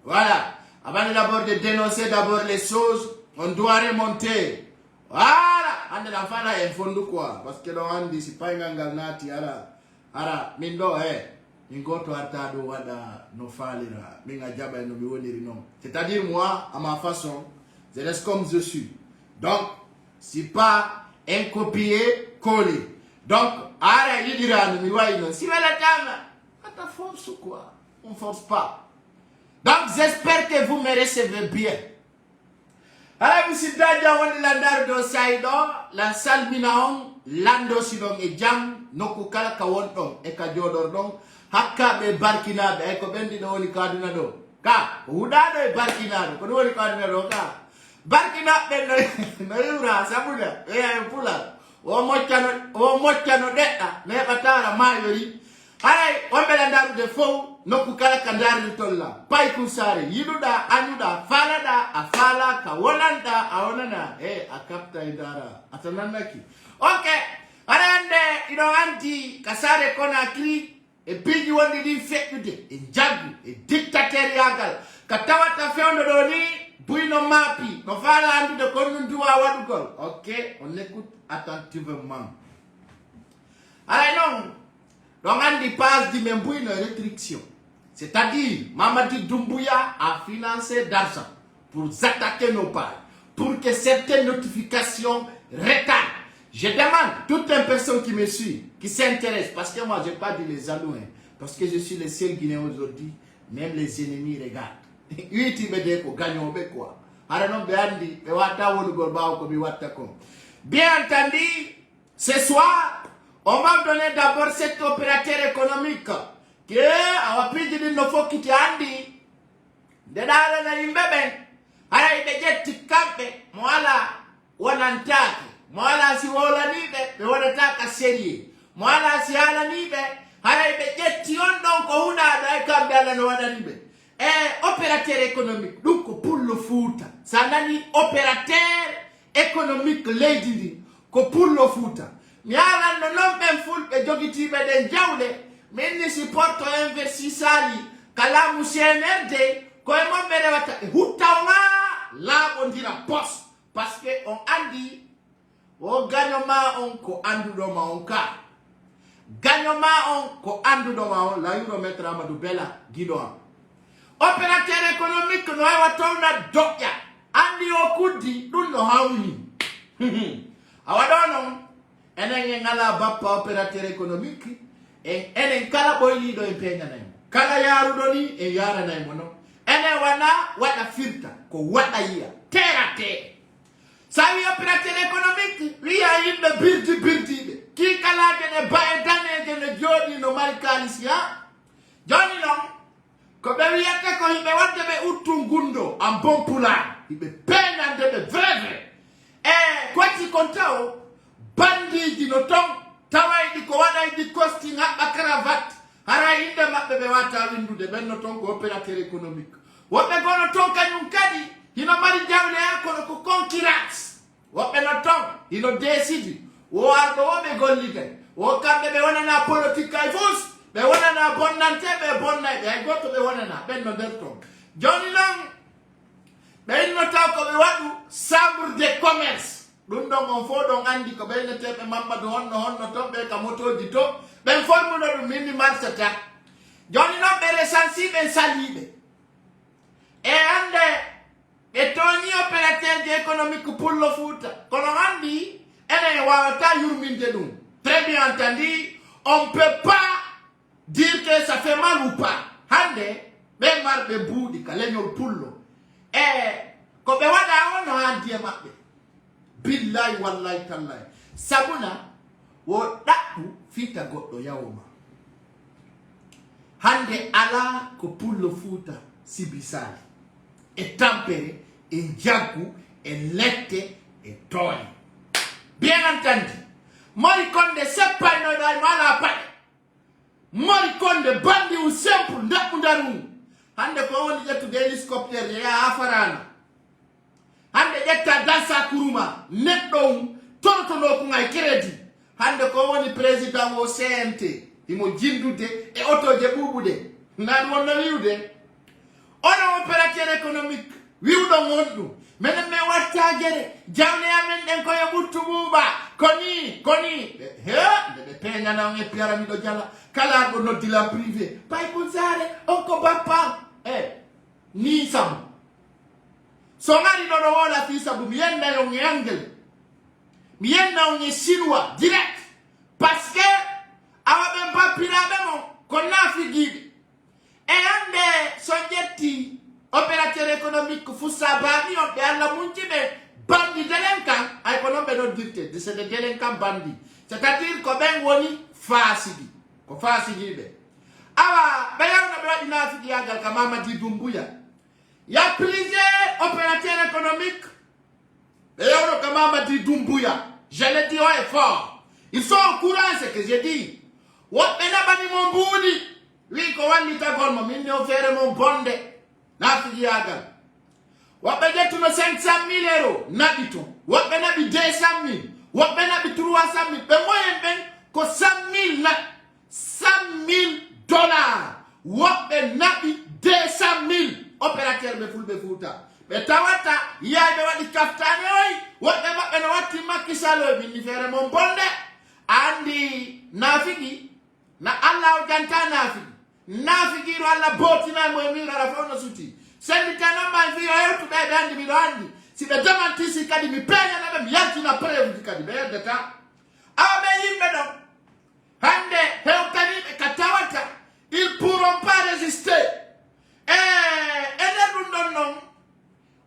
Voilà. Avant d'abord de dénoncer d'abord les choses, on doit remonter. Voilà. On est enfant là, il faut nous quoi. Parce que l'on dit, c'est pas un ganganati. Ara, mindo, Ningoto atado wada no falira. Minga jaba no biwoniri non. C'est-à-dire moi, à ma façon, je reste comme je suis. Donc, c'est pas un copier-coller. Donc, ara yidira no miwai non. Si la tama, à force ou quoi? On force pas. Donc, j'espère que vous me recevez bien. Alors, vous êtes dans le landar do saido, la salminaon, lando sidon e jam, noku kala kawonton, e ka jodordon, hakka be barkinade, e ko bendi do woni kaduna do. Ka, hudado e barkinade, ko do woni kaduna do ka. Barkinabe no yura sabuda, e pula. O moccano detta, ne batara mayori. Ay, on be landar de fo, noku kala kandari tolla. Pai kusare, yiduda, anuda, falada, afala, kawonanda, aonana, akapta idara, atananaki. Okay, arande, anti, kasare kona kli, e pigi wandi di fekude, e jagu, e dictatorial, katawata feondo doni, buino mapi, no fala andu de konuntua wadugol. Ok, on écoute attentivement. Alors non, donc on passe de même une restriction. C'est-à-dire, Mamadi Doumbouya a financé d'argent pour attaquer nos pages, pour que certaines notifications retardent. Je demande, toute une personne qui me suit, qui s'intéresse, parce que moi je n'ai pas dit les alouins, parce que je suis le seul Guinéen aujourd'hui, même les ennemis regardent. Bien entendu, ce soir, on va donner d'abord cet opérateur économique qui a pris de nos faux qui andi de dala na imbebe ara ibejetti kampe mwala wanantaki mwala si wala nibe be wanataka serie mwala si ala nibe ara ibejetti ondo ko una da kambe ala no wana nibe opérateur économique donc pour le foot ça nani opérateur économique lady ko pour le foot Miala no lombe full pe jogiti be den jawle menni si porto investissali kala musienende ko e mo bere wata hutawa la bondira poste parce que on andi o gagnoma on ko andu do ma on ka gagnoma on ko andu do ma on la euro mettre Amadou Bella guido opérateur économique no ay watona dokya andi o kudi dun no hawni awadono enen ngala bappa opérateur économique et enen kala boyi do impenya nay kala yaru doni e yara nay mono enen wana wada firta ko wada yiya terate sawi opérateur économique wiya yimbe birdi ki kala de bae dane de jodi no markalisia joni non ko be wiyata ko yimbe wadde be uttungundo am bon pula yimbe penande be vrai ko ti kontao bandi di no tom tawai di ko wada di costing habba cravate hara inde mabbe be wata windude benno ton ko opérateur économique wobbe gono ton kanyum kadi hino mari jawle ko ko concurrence wobbe no ton hino décide o ardo wobbe gollide o kambe be wonana politique ay fus be wonana bonnante be bonnay ay goto be wonana benno derton joni non be no taw ko be wadu chambre de commerce dum don on fo don andi ko be ne tebe Mamadou honno to be ka motoji to be formulo dum mini marsata joni no be recensi be salibe e ande be toni opérateur économique pour le foot kono andi ene wawata yurminde dum très bien entendu on peut pas dire que ça fait mal ou pas hande be marbe boudi kalenyo pullo ko be wada ono andi e mabbe billahi wallahi tallahi sabuna wo dakku fita goddo yawma hande ala ko pullo futa sibisali e tampere e jagu e lette e toy bien entendu mori konde seppa no dai mala pade mori konde bandi u simple ndakku daru hande ko woni jettu hélicoptère ya afarana hande jetta dansa kuruma neddo tortono ko ngay crédit hande ko woni président o CNT imo jindude e otoje bubude nan wonno wiude ono opérateur économique wiwɗo gonɗum minen min wattagere jawle amen ɗen koye ɓurtu ɓuuɓa koni he nde ɓe peñana on e piaramiɗo jala kala ɗo noddila privé pay ko sare on ko bappam ni sabu so ngari ɗo ɗo wola fi sabu mi yenda yon e anglais mi yenda on e chinois direct parce que awa ɓen bappiraɓe mo ko naafigiɓe e hande so ƴetti opérateur économique fussa bani on ɓe allah munjiɓe bandi délinquant ay ko noon ɓe ɗon dirte c'est des délinquant bandi c'est à dire ko ɓen woni fasidi ko fasidiɓe awa ɓe yawno ɓe waɗi naafigiyagal ka Mamadi Doumbouya ya plusieurs opérateurs économiques ɓe yawno ka Mamadi Doumbouya je le dis haut et fort ils sont au courant ce que j'ai dit woɓɓe naɓani mo mbuuɗi wi ko wallitagol mo min o feere mon bonde naafigiyagal woɓɓe ƴettuno 500 000 euros naɓi ton woɓɓe naɓi 200 000 woɓɓe naɓi 300 000 ɓe moyen ɓen ko 100 000 na 100 000 dollars woɓɓe naɓi 200 000 opérateur ɓe fulɓe Fuuta ɓe tawata yiyayɓe waɗi kaftane oy woɓɓe maɓɓe no watti Macky Sall o minni feere mon bonde andi naafigi na allah o janta naafigiɗo allah bootinaymo e mirara fof no suti senditano ma fi o hewtuɓe ɓe andi miɗo andi si ɓe demantisi kadi mi peñanaɓe mi yaltina preuve ji kadi ɓe yeddata awa ɓe yimɓe ɗon hande hewtaniɓe ka tawata ils pourront pas résister enen ɗum ɗon noon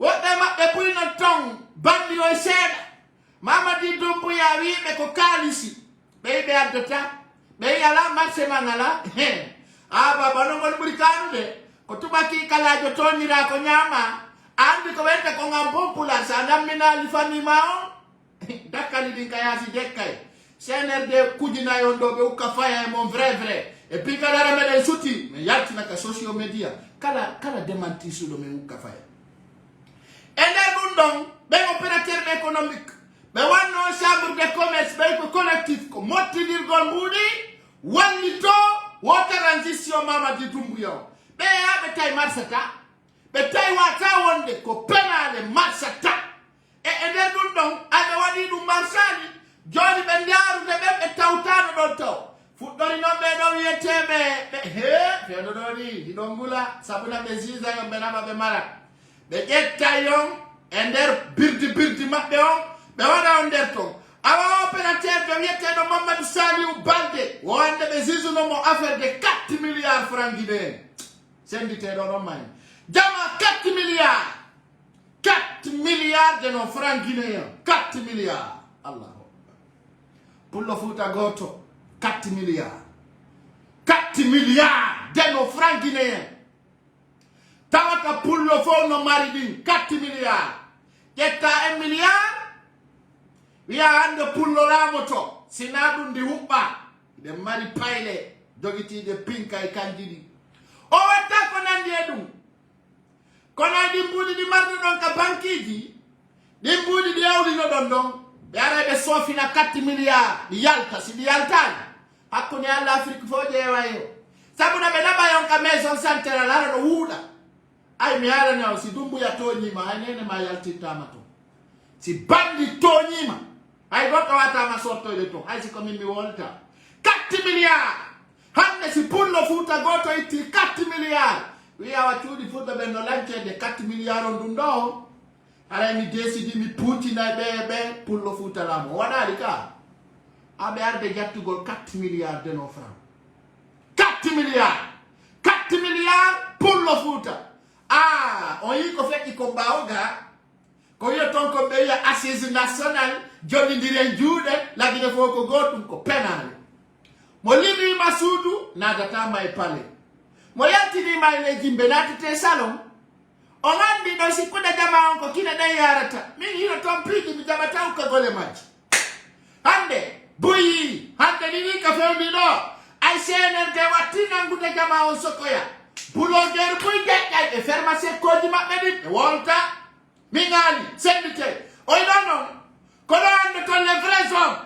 woɓɓe maɓɓe ɓuyno ton bandi o seeɗa Mamadi Doumbouya wiɓe ko kaalisi ɓe yiɓe addata ɓe yi ala marché man ala baba no ngol ɓuri kanude ko tubaki kalajo toñira ko ñaama andi ko wente ko ngam popular sa namminali fanima o dakkali ɗin kayasi dekkay CNRD kujinayon ɗo ɓe ukka faya e mon vrai et puis kadara meɗen suti mi yaltina ka social media kala démenti suɗo min ukka faya e nder ɗum ɗon ɓen opérateur économique ɓe wanno chambre de commerce ɓey ko collectif ko mottinirgol mbuɗi wallito wo transition Mamadi Doumbouya ɓe yaɓe tawi marsata ɓe tawi wata wonde ko penale marsata e nder ɗum ɗon aɓe waɗi ɗum marsani joni ɓe ndarude ɓe ɓe tawtano ɗon taw fuɗɗori noon ɓe ɗon wiyeteɓe feeɗo ɗo ni hiɗon ngula sabuna ɓe juge yon ɓe naɓa ɓe mara ɓe ƴetta yon e nder birdi maɓɓe on ɓe waɗa on nder ton awa opérateur de wiyeteɗo Mamadou Saliou Balde wonde ɓe juge-nomo affaire de 4 milliards francs guinéen senditeɗo ɗon mani jama 4 milliards de nos francs guinéens 4 milliards allahu akbar pullo Fuuta goto 4 milliards de nos francs guinéens tawata pullo fof no mari ɗin 4 milliards ƴetta 1 milliard wiya hande pullo laamoto sina ɗum ndi huɓɓa ɗe mari payle jogitiɗe pinka e kanji ɗi o watta ko nandi e ɗum kono ɗi mbuɗi ɗi marno ɗon ka bankiji ɗi mbuɗi ɗi yawlino ɗon ɗon ɓe ara ɓe soofina 4 milliards ɗi yalta si ɗi yaltani hakkude allah Afrique fo ƴeewayo sabuno ɓe naɓa yon ka maison central ara ɗo wuuɗa ay mi harani o si Doumbouya toñima hay nene ma yaltirtama to si bandi toñima hay goɗɗo watama sottoyde to hay siko min mi wolta 4 milliards hande si pullo Fuuta goto itti 4 milliards wiyawa cuuɗi fulɓe ɓen no lancede 4 milliards on ɗum ɗo aray mi décidi mi puutinay ɓe pullo Fuuta lamo waɗali ka aɓe arde jattugol 4 milliards de nos francs 4 milliards pullo Fuuta on yi ko feƴƴi ko mbawga ko wiya ton ko ɓe wiya assise national joɗidiren juuɗe lagine fof ko goɗɗum ko penale mo liɓima suudu nadatama e pale mo yaltinima e ley jimɓe natete salon o andi ɗo sikkude jama on ko kine ɗen yarata min hino toon piiji mi jama taw ko gole majji hande buyi hande ɗiɗi ka fewni ɗo ay CNRD watti nangude jama on sokoya boulogere buy jeƴƴay ɓe pharmacie koji maɓɓe ɗin ɓe wolta min ŋaali sendite oy ɗon noon ko ɗo ande ton les vrais hommes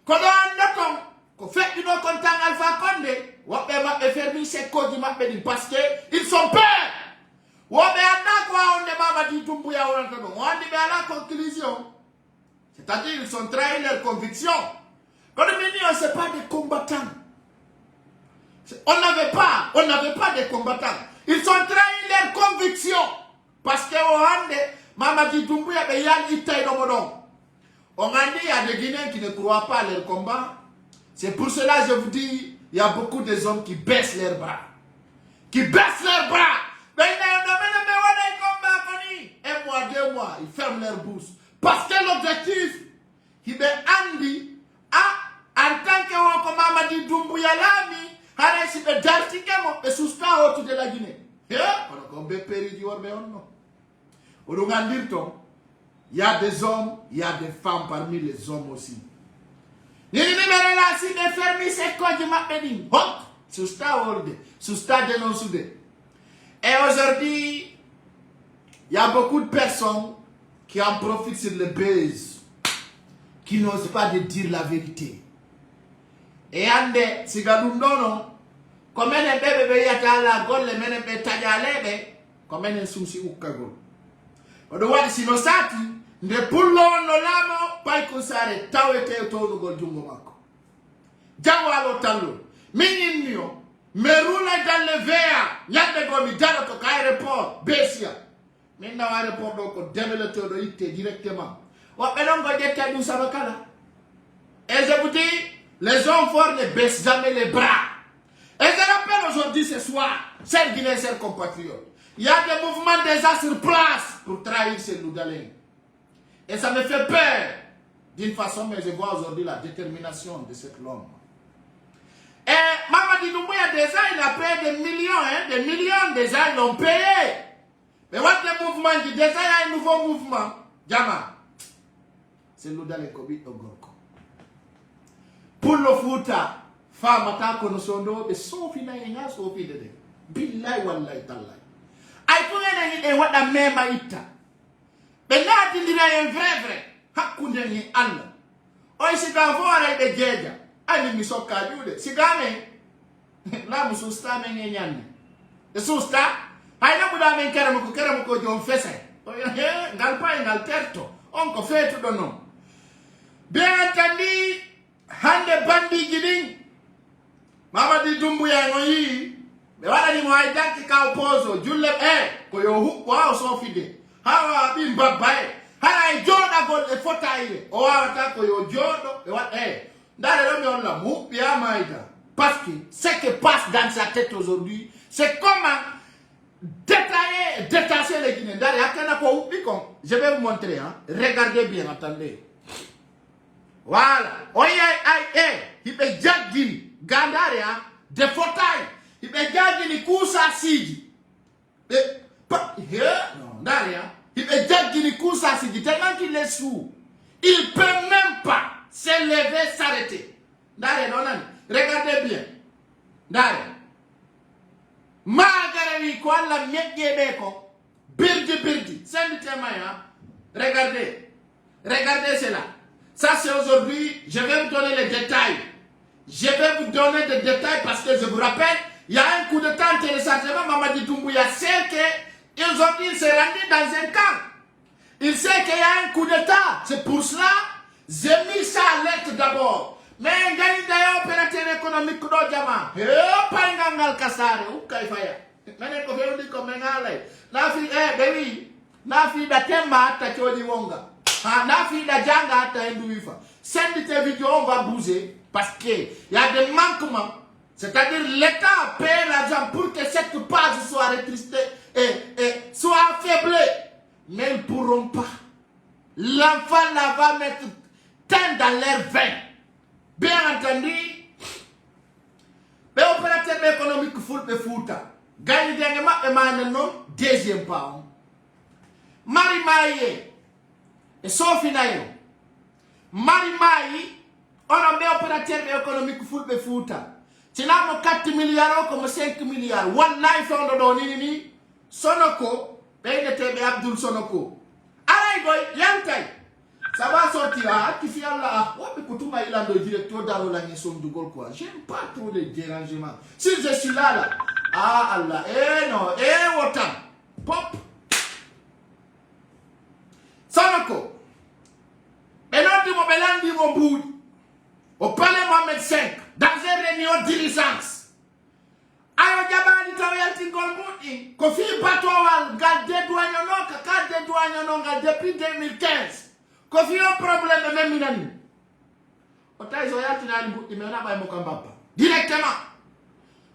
ko ɗo ande ton ko feƴƴuɗo kon tan Alpha Condé woɓɓe maɓɓe fermi sekkoji maɓɓe ɗin par ce que ils sont peur woɓɓe Doumbouya on dit à la conclusion. C'est-à-dire ils ont trahi leurs convictions. Quand on ne sait pas des combattants. On n'avait pas de combattants. Ils ont trahi leurs convictions. Parce que au Hande, Mamadi Doumbouya be yan itaï no modon. On a dit il y a des Guinéens qui ne croient pas à leur combat. C'est pour cela je vous dis, il y a beaucoup de hommes qui baissent leurs bras. Qui baissent leurs bras. Mais un mois, 2 mois, ils ferment leur bouche. Parce que l'objectif, il est Andi, en tant que Mamadi Doumbouya Lami, il est d'article et suspend autour de la Guinée. Il y a des hommes, il y a des femmes parmi les hommes aussi. Et aujourd'hui, il y a beaucoup de personnes qui en profitent sur le buzz, qui n'osent pas de dire la vérité. Et ande, si gadundono, comme un bébé yata la gol, le mène tajale, comme un souci ou kagol. Odowa si no sati, ne pullo no lamo, pai kusare, tawete to no gol jungo mako. Jawalo talo, mininio, merula dans le verre, yande gomi daro to aéroport, Bessia. Maintenant, aéroport donc développeur de IT directement. Et je vous dis, les hommes forts ne baissent jamais les bras. Et je rappelle aujourd'hui, ce soir, chers Guinéens, chers compatriotes, il y a des mouvements déjà sur place pour trahir ces Loudalins. Et ça me fait peur d'une façon, mais je vois aujourd'hui la détermination de cet homme. Et Mamadi Doumbouya, déjà, il a payé des millions déjà, ils l'ont payé. Mais what le mouvement dit, déjà il y a un nouveau mouvement. Jama. C'est l'Oudalé Kobi Ogorko. Pour le Fouta, femme à ta sondo, et son finalement, son fidèle. Billahi wallahi tallahi. Aïe, pour un what a même aïta. Mais là, tu dirais un vrai. Hakundeni Allah. Oh, c'est dans vos arrêts de Djedja. Aïe, mi so kajude. C'est gamin. Là, vous sousta mengenyan. Le sousta. Aïe, na buda men keramuko jom fesse. Ngal pa ngal terto. On ko fait tout de nom. Bien entendu, hande bandi giding. Mamadi Doumbouya ngoyi. Me wala ni mo ay danki ka opozo. Julle ko yo hu ko so fide. Hawa bi mbabae. Hala joda gol e fota ile. O wa ta ko yo jodo e wat Ndale lo mi on la mu bien maïda. Parce que ce qui passe dans sa tête aujourd'hui, c'est comment détacher les Guinéens. Je vais vous montrer. Hein. Regardez bien, attendez. Voilà. Oye, il peut dire Gandaria, de fauteuil. Il peut dire Kousa Sidi. Non, Daria. Il peut dire Kousa Sidi. Tellement qu'il est sourd. Il ne peut même pas se lever, s'arrêter. Daria, non, non. Regardez bien. Daria. Margaret quoi la beko birdi c'est le thème. Regardez cela. Ça c'est aujourd'hui. Je vais vous donner les détails. Je vais vous donner des détails parce que je vous rappelle, il y a un coup de temps téléchargement. Mamadi Doumbouya sait qu'ils ont dit s'est rendu dans un camp. Il sait qu'il y a un coup d'état. C'est pour cela j'ai mis ça à l'être d'abord. Mais il y a un opérateur économique qui doit dire pas un kasare ou kaifaya. Mais il faut dire comme un baby, na fi da temba ta chodi wonga. Na fi da janga ta induifa. Send tes vidéos, on va bouger parce que il y a des manquements. C'est-à-dire l'État paie l'argent pour que cette page soit rétristée et soit affaiblée. Mais ils ne pourront pas. L'enfant là va mettre teint dans l'air veins. Bien entendu, les opérateurs économiques font le foot. Gagne dernièrement et maintenant, deuxième pas. Marie-Maïe et Sophie Nayo. Marie-Maïe, on a des opérateurs économiques font le foot. Tu n'as pas 4 milliards comme 5 milliards. One life on the donini. Sonoko, ben de Abdul Sonoko. Aïe, yantai. Ça va sortir, tu fais là. Ouais, mais pour il a le directeur d'Arolangi son du gol quoi. J'aime pas trop les dérangements. Si je suis là, ah Allah, non, autant. Pop. Depuis Batouawal, gal dédouanement, kaka dédouanement, gal depuis 2015. Kofi un problème même minani. Ota isoyati na imena ba mokambapa. Directement.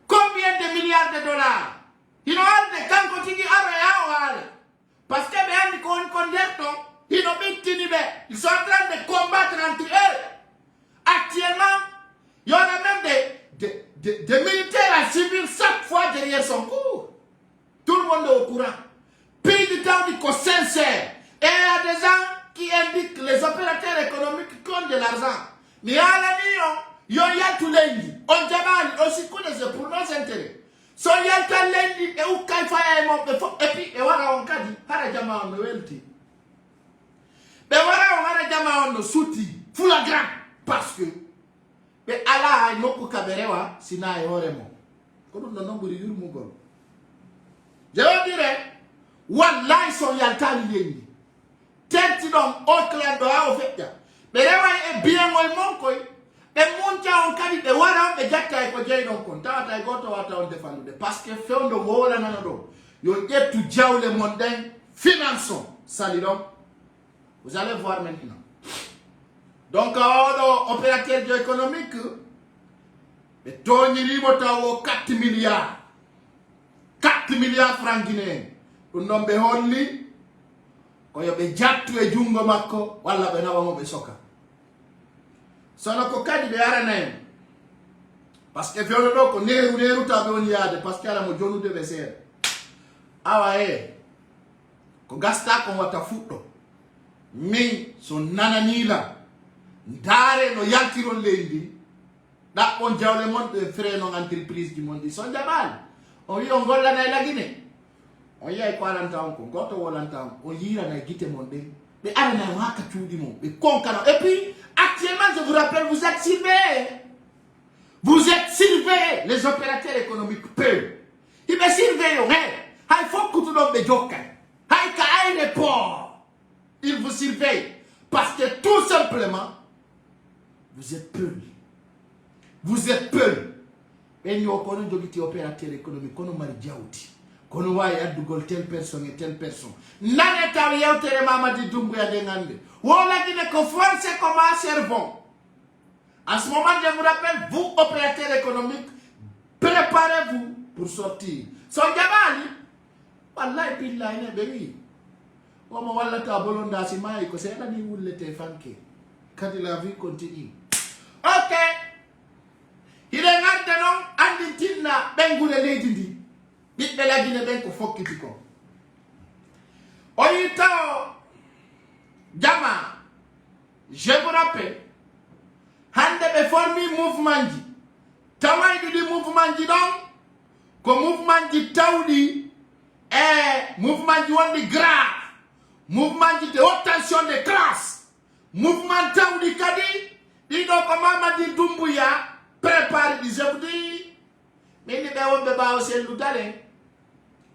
Combien de milliards de dollars? Il y a des gens qui disent parce que ils sont en train de combattre entre eux. Actuellement, il y en a même des militaires à civils chaque fois derrière son cou. Tout le monde est au courant. Pays du temps dit qu'on sincère. Et il y a des gens qui indiquent les opérateurs économiques qui ont de l'argent. Mais il y a il y a tout lundi. On demande aussi connaître pour nos intérêts. So yalta lundi et où kai faya et puis et wara on kadi para jama on welti. Be wara on ara jama on suti fulagra parce que be ala ay nokku kaberewa sina e horemo. Ko dum no nomburi yurmu gol. Je veux dire wallahi so yalta lundi. Tenti don au clair do a ofeta. Be rewa e bien moy monkoy. Et mon on kadi de wara be jatta e ko jeyno kon tawata e goto wata on defandude parce que fewndo wola nanado yo ƴettu jawle mon den finançons salidon vous allez voir maintenant donc oɗo opérateur économique ɓe toñirimo taw 4 milliards francs guinéen ɗum noon ɓe holli koyo ɓe jattu e jungo makko walla ɓe nawamo ɓe soka sono ko kadi be arana en parce que fiolo do ko neru tabe on yaade parce que ala mo jonude be ser awa ko gasta ko wata fuddo min so nananila ndare no yaltiron lendi da on jawle mon de freno entreprise du monde son jabal on yi on golla na la Guinée on yi 40 ans ko goto wolanta on yira na gite mon de be arana waka tudi mo be konkano et puis actuellement, je vous rappelle, vous êtes surveillés. Vous êtes surveillés. Les opérateurs économiques peuvent. Ils me surveillent. Il faut que tout le monde me joue. Ils vous surveillent. Parce que tout simplement, vous êtes peu. Vous êtes peu. Et nous avons des opérateurs économiques. Nous avons des diaouti. Nous avons telle personne et telle personne. Nous avons des mamadi Doumbouya Dengande. Voilà qui ne français comment servons. En ce moment, je vous rappelle, vous, opérateurs économiques, préparez-vous pour sortir. Son Jabali, wallahi billahi ne bewi. Comme walla ta bolonda si mai ko c'est là ni wulle te fanke. Quand la vie continue. OK. Il est maintenant andi tinna bengule leydi ndi. Bibbe la Guinée ben ko fokkiti ko. Oyita Jama, je vous rappelle, hande be formi mouvement ji. Tawai du mouvement ji donc, ko mouvement ji tawdi mouvement ji woni grave, mouvement ji de haute tension de classe, mouvement tawdi kadi, di do ko Mamadi Doumbouya prépare di je vous dis, mais ni be wonbe ba o lutale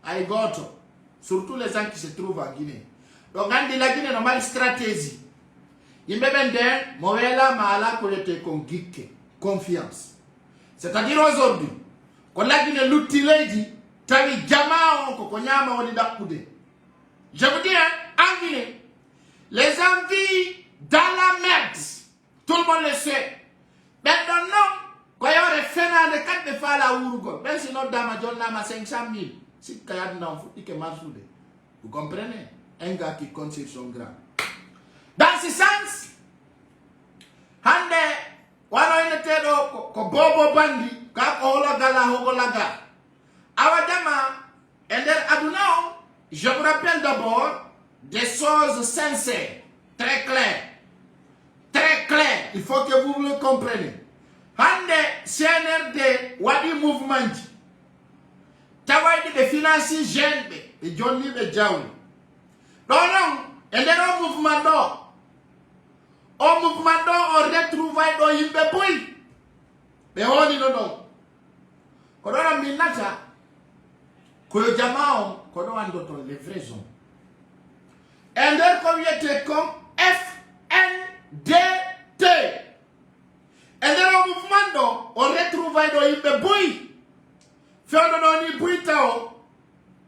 ay goto, surtout les gens qui se trouvent en Guinée. Donc, on dit la Guinée normale stratégie. Il me vend Moela Mala pour être confiance. C'est-à-dire aujourd'hui, quand la Guinée l'utilise, Tami Jama on Kokonyama on dit d'Akoude. Je vous dis, en Guinée, les envies dans la merde, tout le monde le sait. Maintenant, non, quand il y aurait fait de 4 de fois la Urugo, même si notre dame a donné 500 000, si il y a un enfant qui est marsoude. Vous comprenez? Un gars qui compte sur son grand. Dans ce sens, hande wano inete do ko bobo bandi ka ko gala hogolaga. Awadama ender adunao, je vous rappelle d'abord des choses sincères, très claires. Très claires, il faut que vous le compreniez. Hande CNRD wadi mouvement. Tawai de financer jeune et Johnny be Jaoui. Non, et le mouvement d'or. Au mouvement d'or, on retrouve dans Yimbe Pouy. Mais on dit non. Quand on a mis ça, que le diamant, quand on a d'autres les vrais hommes. Et leur communauté comme FNDT. Et le mouvement d'or, on retrouve dans Yimbe Pouy. Fait on a mis Pouy Tao.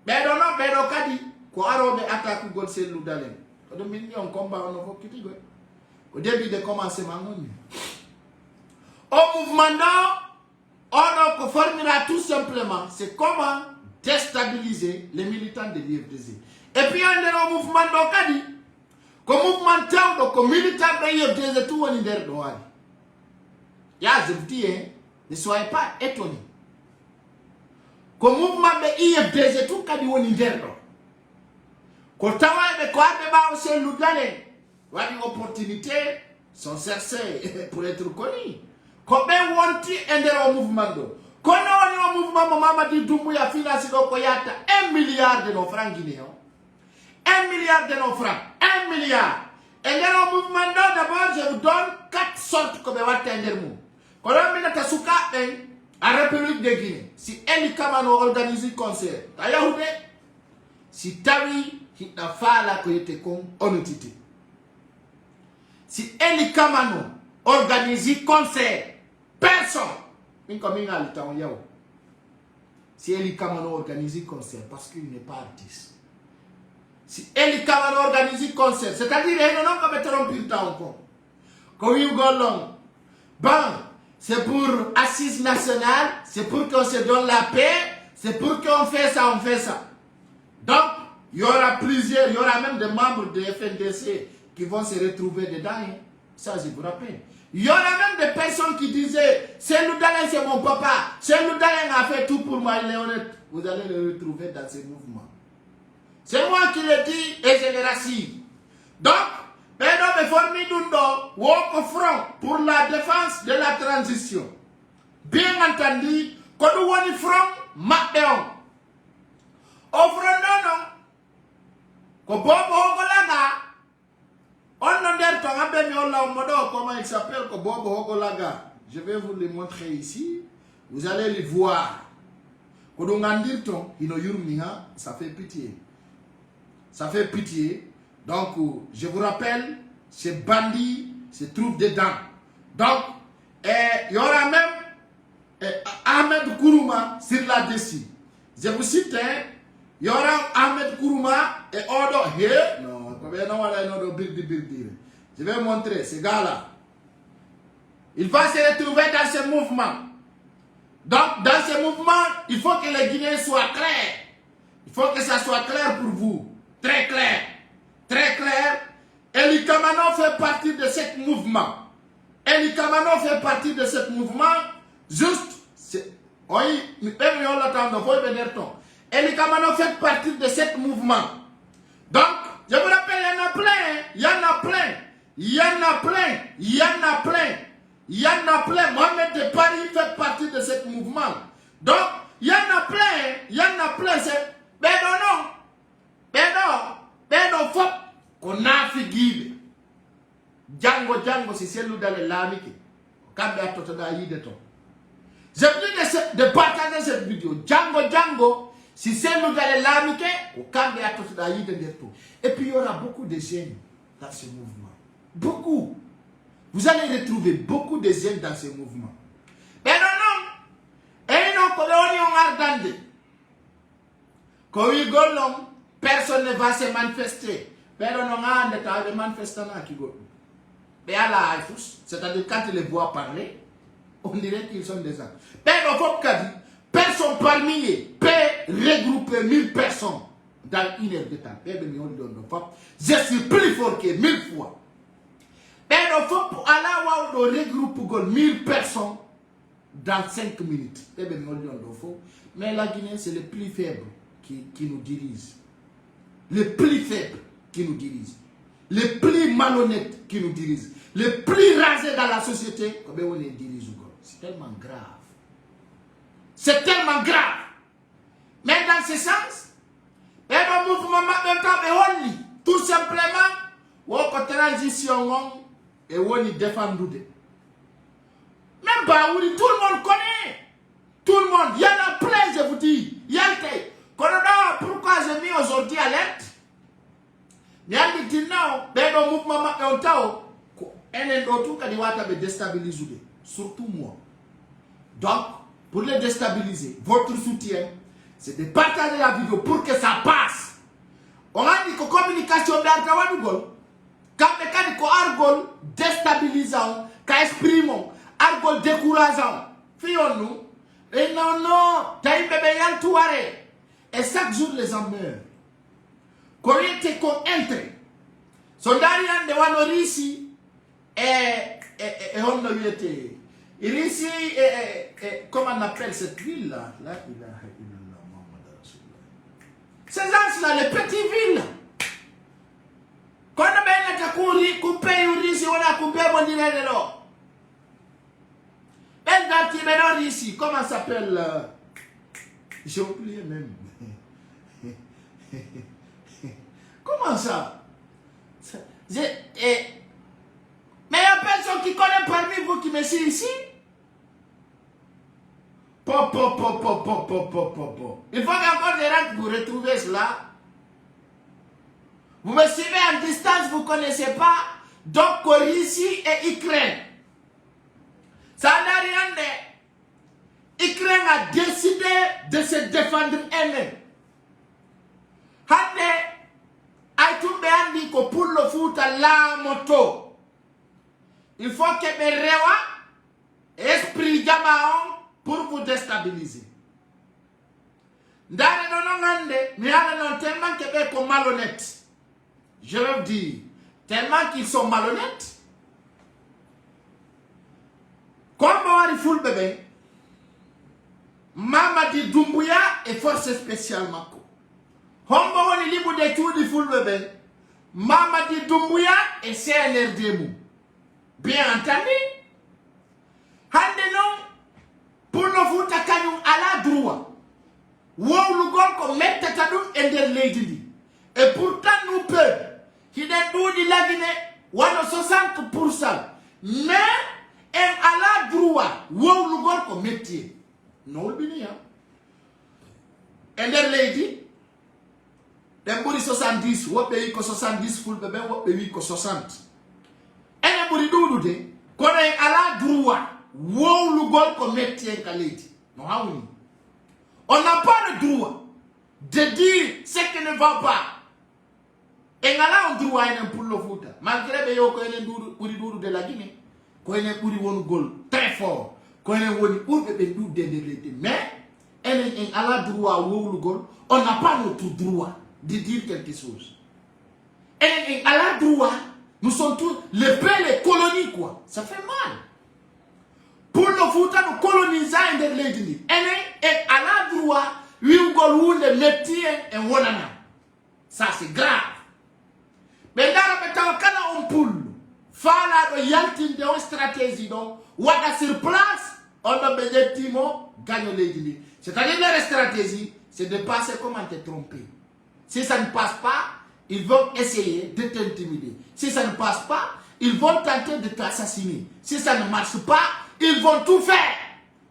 Bedo no bedo kadi ko arobe attaque gol sellu dalen ko do min on combat on fo kiti go au début de commencement ngoni au mouvement on formera tout simplement c'est comment déstabiliser les militants de l'IFDZ. Et puis on est au mouvement kadi ko mouvement taw ko militant de l'IFDZ tout woni der do wali ya je vous dis hein, ne soyez pas étonnés. Ko mouvement be IFDZ tout kadi woni der do ko tawabe ko abe ba o sellu dalen wadi opportunité sont cherchées pour être connus. Ko be wonti endero mouvement do kono woni o mouvement mo Mamadi Doumbouya finance do ko yata 1 milliard de nos francs guinéens. 1 milliard de nos francs, 1 milliard. Endero mouvement do d'abord je vous donne 4 sortes ko be watta endermu. Ko do minata suka en en République de Guinée. Si Eli Kamano organise concert, Tayahude, si Tawi hita fala ko yete kon onotité. Si Eli Kamano organise concert, personne. Si Eli Kamano organise concert, parce qu'il n'est pas artiste. Si Eli Kamano organise concert, c'est-à-dire qu'il n'a pas trompé le temps encore. Comme il golong, bon, c'est pour assise nationale, c'est pour qu'on se donne la paix, c'est pour qu'on fait ça, on fait ça. Donc, il y aura plusieurs, il y aura même des membres de FNDC qui vont se retrouver dedans. Hein. Ça, je vous rappelle. Il y aura même des personnes qui disaient, c'est Loudalen, c'est mon papa, c'est Loudalen a fait tout pour moi, il est honnête. Vous allez le retrouver dans ces mouvements. C'est moi qui le dis et je le rassure. Donc, Pedro me formi dundo, walk au front pour la défense de la transition. Bien entendu, quand nous avons front, Macéon. Au front, non. Quand Bobo Hogolaga, on a dit comment il s'appelle, que Bobo Hogolaga. Je vais vous le montrer ici. Vous allez le voir. Quand on a dit ça fait pitié. Ça fait pitié. Donc, je vous rappelle, ces bandits se trouvent dedans. Donc, il y aura même Ahmed Kourouma sur la dessus. Je vous cite, il y aura Ahmed Kourouma et Odo. Je vais montrer ce gars-là. Il va se retrouver dans ce mouvement. Donc, dans ce mouvement, il faut que les Guinéens soient clairs. Il faut que ça soit clair pour vous. Très clair. Très clair, Eli Kamano fait partie de ce mouvement. Eli Kamano fait partie de ce mouvement. Juste, Eli Kamano fait partie de ce mouvement. Donc, je vous rappelle, il y en a plein, il y en a plein, il y en a plein, il y en a plein, il y en a plein. Mohamed de Paris fait partie de ce mouvement. Donc, il y en a plein, il y en a plein. Mais non, Pedro fop qu'on a fait guide. Django, c'est celle dans les lames. J'ai pris de partager cette vidéo. Django, c'est celle dans les lames. Et puis il y aura beaucoup de jeunes dans ce mouvement. Beaucoup. Vous allez retrouver beaucoup de jeunes dans ce mouvement. Mais non. Et non, quand il golong, personne ne va se manifester. Mais non, on a des manifestants qui go. Mais à la haïfous, c'est-à-dire quand ils les voient parler, on dirait qu'ils sont des gens. Mais non, faut que personne parmi eux peut regrouper 1000 personnes dans une heure de temps. Je suis plus fort que 1000 fois. Mais non, faut aller regrouper 1000 personnes dans 5 minutes. Mais la Guinée, c'est le plus faible qui nous dirige. Les plus faibles qui nous dirigent, les plus malhonnêtes qui nous dirigent, les plus rasés dans la société, on les dirige. C'est tellement grave. C'est tellement grave. Mais dans ce sens, le mouvement maintenant, tout simplement, on transition et on y défend. Même pas, tout le monde connaît. Tout le monde, il y en a plein, je vous dis. Il y a pourquoi j'ai mis aujourd'hui à l'aide? Il y a des gens qui ont mouvement qui déstabiliser. Surtout moi. Donc, pour les déstabiliser, votre soutien, c'est de partager la vidéo pour que ça passe. On a dit que communication d'Arkawadugol, quand on dit que argol déstabilisant, qu'esprimons, argol décourageant, fions-nous, et non, t'as une bébé yal touare, et chaque jour les en meurent. Quand il était qu'on entre, son derrière de Wanorisi, et on ne lui était. Ici, comment on appelle cette ville-là? Ces gens-là, les petites villes. Quand on a coupé ici, on a coupé mon dîner de l'eau. Elle date qui m'énerve ici, comment ça s'appelle? J'ai oublié même. Comment ça? Mais il y a personne qui connaît parmi vous qui me suit ici. Il faut qu'encore des rangs vous retrouvez cela. Vous me suivez en distance, vous ne connaissez pas. Donc, Russie et Ukraine. Ça n'a rien de. Ukraine a décidé de se défendre elle-même. Pour le foot à la moto, il faut que mes rewa esprit diamant pour vous déstabiliser. Dans le mais tellement que sont malhonnêtes. Je veux dire, tellement qu'ils sont malhonnêtes. Comme on dit full bébé, Mamadi Doumbouya et force spéciale Mako. Hombo on libre de tout du full bébé. Mamadi Doumbouya et CNRD. Bien entendu. Handenon, pour le foot à Kanyou à la droite. Wow, le gol comme mettre Tatadoum et de l'Édini. Et pourtant, nous peut, qui n'est tout de la Guinée, 60%. Mais, à la droite, wow, le gol comme métier. Non, le Bini, hein. Et de l'Édini. Les bourri 70, ou pays que 70 full bébé, ou pays que 60. Et les bourri doudoudé, qu'on est à la droite, wow, le gol comme métier kaleti. Non, oui. On n'a pas le droit de dire ce qui ne va pas. Et là, on droit pour le foot. Malgré que vous avez un de la Guinée, vous avez un goal très fort, vous avez un de mais on a le droit au goal, on n'a pas notre droit de dire quelque chose. Et à la droit, nous sommes tous les pays, les colonies, quoi. Ça fait mal. Pour le foot, nous colonisons les Guinée. Et à la droite, nous avons le métier et voilà. Ça, c'est grave. Mais dans le on poule, fala de yaltin de stratégie, donc, ou sur place, on a besoin de Timo, gagne les Guinée. C'est-à-dire la stratégie, c'est de passer comment te tromper. Si ça ne passe pas, ils vont essayer de t'intimider. Si ça ne passe pas, ils vont tenter de t'assassiner. Si ça ne marche pas, ils vont tout faire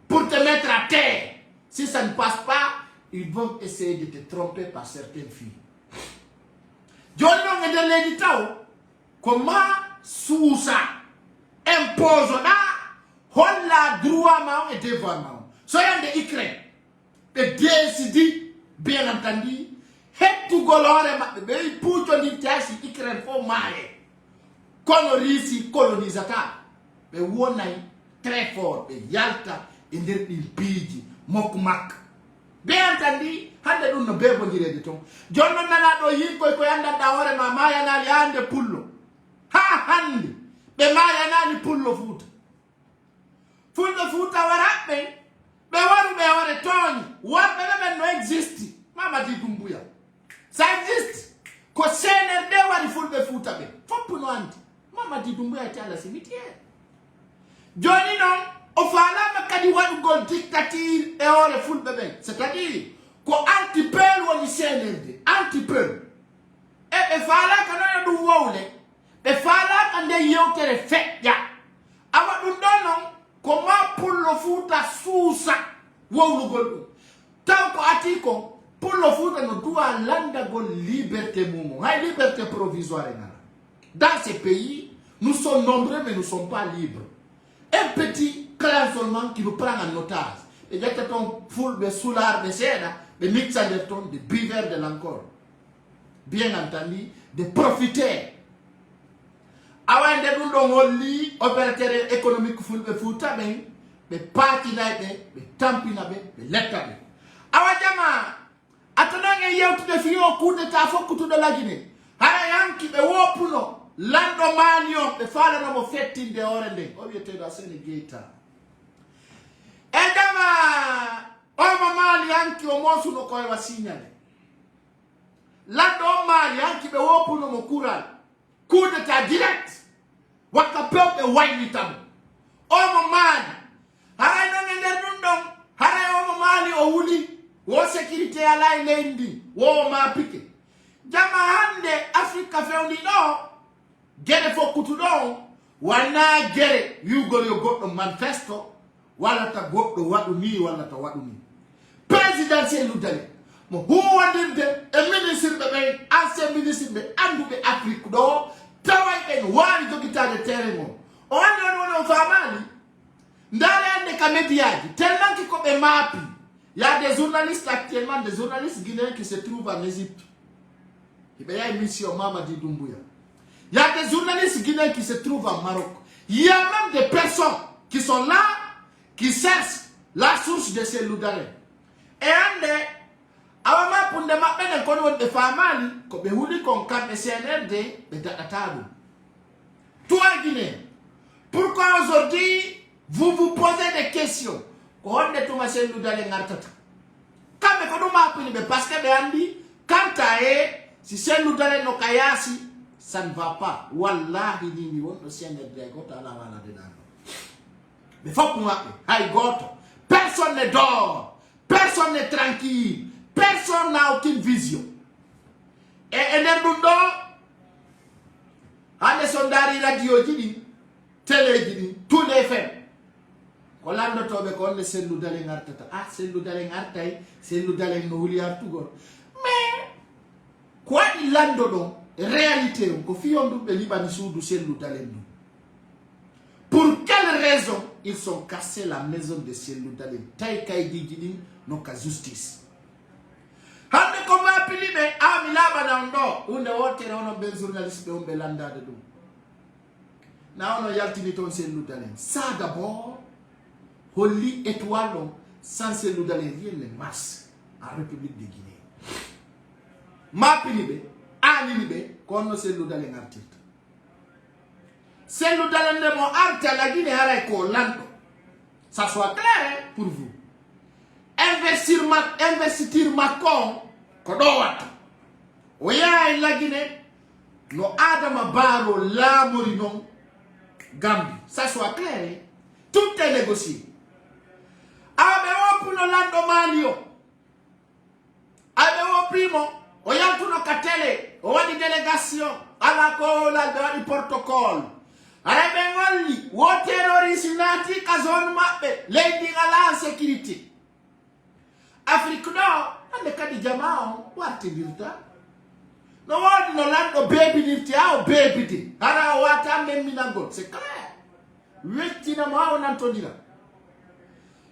pour te mettre à terre. Si ça ne passe pas, ils vont essayer de te tromper par certaines filles. Johnny est de l'éditeur. Comment sous ça impose là, on la droit et devant. Soyons des Ukraine. Et décider, bien entendu, et tout golore, mais pour te dire que Ukraine faut marrer. Colonisi colonisateur. Mais on a très fort, et Yalta, et il pige, Mokmak. Bien entendu, hande dun no bebo dire de ton. Jonno nana do yi koy anda da hore ma maya na yande pullo. Ha hande be maya na ni pullo futa. Futa futa warabe. Be waru be hore toni. Wa be no exist. Mama di Doumbouya. Ça existe. Ko CNRD wari fulbe futa be. Fopu no anti. Mama di Doumbouya ti ala cimetière. Joni non au fala kadi wadu gol dictature et on le full bébé. C'est-à-dire ko anti-pel ou ni CNRD. Anti-pel. Et fala kana du wole. E fala kande yotere fait ya. Awa du donon comment pour le foot à sousa wolu gol. Tant ko atiko pour le foot no doit landa gol liberté momo. Hay liberté provisoire ngala. Dans ces pays, nous sommes nombreux mais nous ne sommes pas libres. Un petit clan seulement qui nous prend en otage. Et dès que ton foule de soulard de seda, ɓe mixa nder ton de buveurs de l'encore, bien entendu de profiteurs. Awa nde ɗum ɗon holli opérateur économique fulɓe Fouta ɓen ɓe paatinay ɓe tampina ɓe letta ɓe. Awa jama atonon e yewtude fiyo coup d'état fokkutuɗo lagine hara yanki ɓe wopuno lanɗo Mali on ɓe falanomo fettinde hoore nden o wiyeteɗo Assane Gueyta. E jama omo Mali yanki o mosuno koye wa signale lanɗo on Mali yanki ɓe wopunomo kural coup d'état direct wakka pewɓe waynitamo omo Mali haray ɗon e nder ɗum ɗon haray omo Mali o wuli wo sécurité ala e leydi ndi wo ma pique jama hande Afrique fewni ɗo gueɗe fokkutuɗo on wana guere wiugol yo goɗɗo manifesto wallata goɗɗo waɗu ni wallata waɗu ni président Cellou Dalein mo huwodirde e ministre ɓe ɓen ancien ministre ɓe anduɓe Afrique ɗo taway ɓen wawi jogitade terrain o o andi on woni on famani ndare ande ka médiaji tellement ki ko ɓe maapi. Il y a des journalistes actuellement, des journalistes guinéens qui se trouvent en Égypte. Il y a une mission Mamadi Doumbouya. Il y a des journalistes guinéens qui se trouvent en Maroc. Il y a même des personnes qui sont là, qui cherchent la source de Cellou Dalein. Et ande, awama pour ne m'appeler qu'on de famali, qu'on be huli qu'on cap de CNRD, de Dakatabu. Toi Guinéen, pourquoi aujourd'hui vous vous posez des questions? Honde tuma Cellou Dalein ngartata kambe ko duma apini be parce que be andi kanta si Cellou Dalein no kayasi ça ne va pas wallahi ni wonto CNRD goto ala wala de dano mais faut qu'on hay goto personne ne dort, personne n'est tranquille, personne n'a aucune vision et nder dum do hande sondari radio jidi télé jidi tous les faits Kolando tobe konde Cellou Dalein artata. Ah, Cellou Dalein artay, Cellou Dalein no huli artugol. Mais, quoi il lando don, réalité, ko fiyondu be libani soudu Cellou Dalein. Pour quelle raison ils sont cassés la maison de Cellou Dalein? Tay kay digidin no ka justice. Hande ko ma pilibe a milaba nando, unde wotere ono be journaliste be on be landade dum. Na ono yaltini ton Cellou Dalein. Ça d'abord Holly étoile sans Cellou Dalein rien ne marche en République de Guinée. Ma pilibe, anilibe, kono Cellou Dalein artiste. Cellou Dalein de mon arte à la Guinée haray ko lando. Ça soit clair pour vous. Investir Macron, kodo wata. Oya la Guinée, no Adama Barrow la morinon Gambie. Ça soit clair. Tout est négocié. Abe opuno lando Malio. Abe opimo. Oyantuno katele. Owadi délégation. Alako la doni protocole. Arabe ngoli. Wo terroriste nati kazon mappe. Lady ala sécurité. Afrique no. Ande kadi jamao. Wati dirta. No wadi no lando baby dirta. Ao baby di. Ara wata memminangon. C'est clair. Wetina mao nantondira.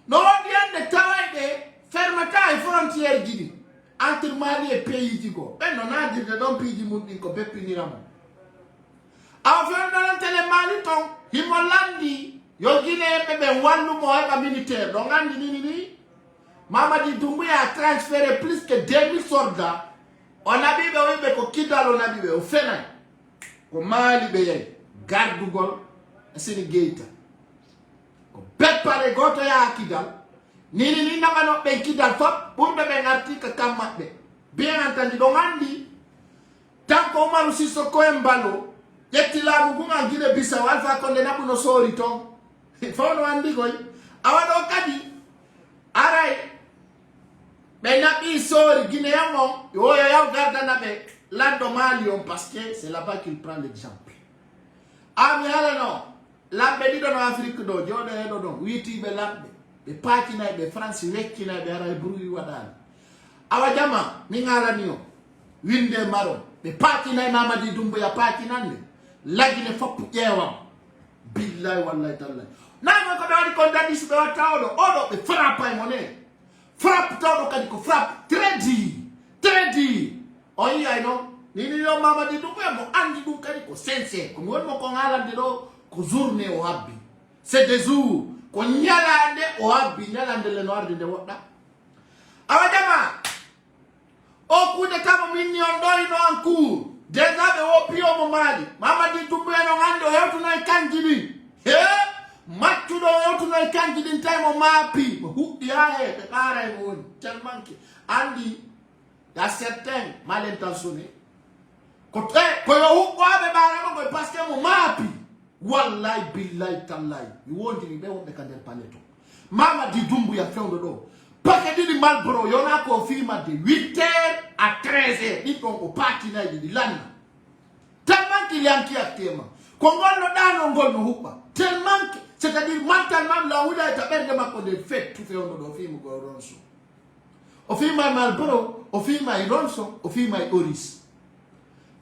No diande tawaide fermata e frontière Guinée entre Mali et pays digo. Ben non a dit de don pays di mundi ko bepiniramo. Avant dans tele Mali ton Himolandi yo Guinée bebe wallu mo eba militaire. Donc andi ni Mamadi Doumbouya a transféré plus que 2000 soldats. On a bibe wibe ko Kidal on a bibe o Fenay. Ko Mali beye garde gol Assane Gueyta. Pepare goto ya Kidal ni nabano be Kidal fop pour be ngarti ka kamabbe bien entendu do andi tanko Umaru Sissoko Embalo yetti labu gunga Guinée Bissau Alpha Condé nabuno sori ton fono andi koy awado kadi aray be nabi sori Guinée yamon yo yaw garda nabe lando Mali on parce que c'est là-bas qu'il prend l'exemple ami hala no lambe dido no Afrique do jodo hedo do witi be lambe be pakina be France wekkina be ara bruyi wadal awa jama mi ngala niyo winde maro be pakina Mamadi Doumbouya pakinande lagine fop ƴewam billahi wallahi tallahi namo ko be wadi ko dadis be tawdo odo be frappa e moné frappe taw kadi ko frappe très dit on yi ay non ni yo Mamadi Doumbouya mo andi dum kadi ko sincère ko won mo ko ngalande do ko journée o habbi c'est des jours ko nyalande o habbi nyalande le noir de wodda awa jama o coup d'état mo min on do ino en cours déjà be o pio mo mali Mamadi Doumbouya no hande o hewtuno e kanjidi mattuɗo yewtuno e kanjidi taymo maapi mo huɓɓi ha e ɓe ɓaara e mo woni tellement que andi ya certain mal intentionné ko yo huɓɓoɓe ɓaarama koye par ce que mo maapi wallahi billahi tallahi mi wondiri ɓe wonɓe ka nder palais to Mamadi Doumbouya fewɗo ɗo paquet ɗiɗi Marlboro yona ko fima de 8h à 13h ɗin ɗon o patinayi ɗiɗi lanna tellement qu'il yanki actuellement ko ngolno ɗano ngol no huɓɓa tellement que c'est-à-dire mentalement la wuda ta ɓerde makko nde fet tu fewno ɗo o fima go Ronso o fima e Marlboro o fima e Ronso o fima e Oris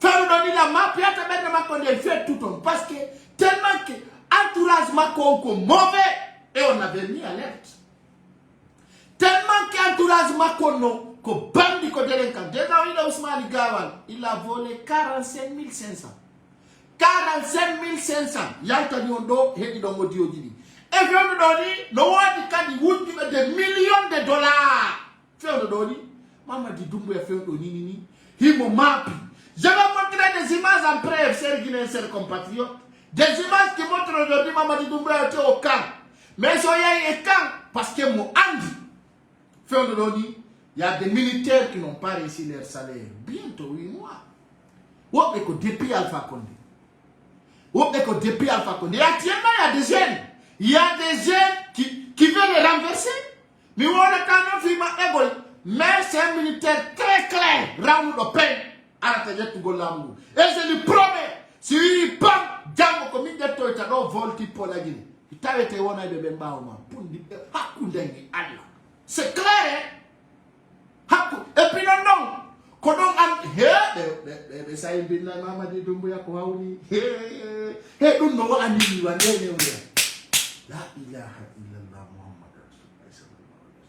fewno ɗo ni la mappiyata ɓerde makko nde fet tout on parce que tellement que entourage makko on ko mauvais et on avait mis alerte tellement que entourage makko no ko bandi ko délinquant déjà wiɗa Ousmane Gawal il a volé 45 500 45 500 yaltani on ɗo heɗi ɗon odioji ɗi e fewno ɗo ni no woodi kadi wujjuɓe de millions de dollars fewno ɗo ni Mamadi Doumbouya fewno ni ni himo maapi. Je vais montrer des images en preuve, chers Guinéens, chers compatriotes, des images qui montrent aujourd'hui Mamadi Doumbouya était au camp, mais soyez au camp parce que mon andi fewno ɗo ni il y a des militaires qui n'ont pas réussi leur salaire bientôt 8 mois woɓɓe ko depuis Alpha Condé. Depuis Alpha Condé. Et actuellement, il y a des jeunes qui veulent les renverser. Mais on a quand même fait mais c'est un militaire très clair. Raoul de peine. Et je lui promets, si il prend Django comme il est tout à volti pour la Guinée. Il t'a été on a de Bemba c'est clair, hein? Et puis non. Kodong an he say bin na Mamadi Doumbouya ko hawni he dum no andi wa ne la ilaha illallah muhammad rasulullah sallallahu alaihi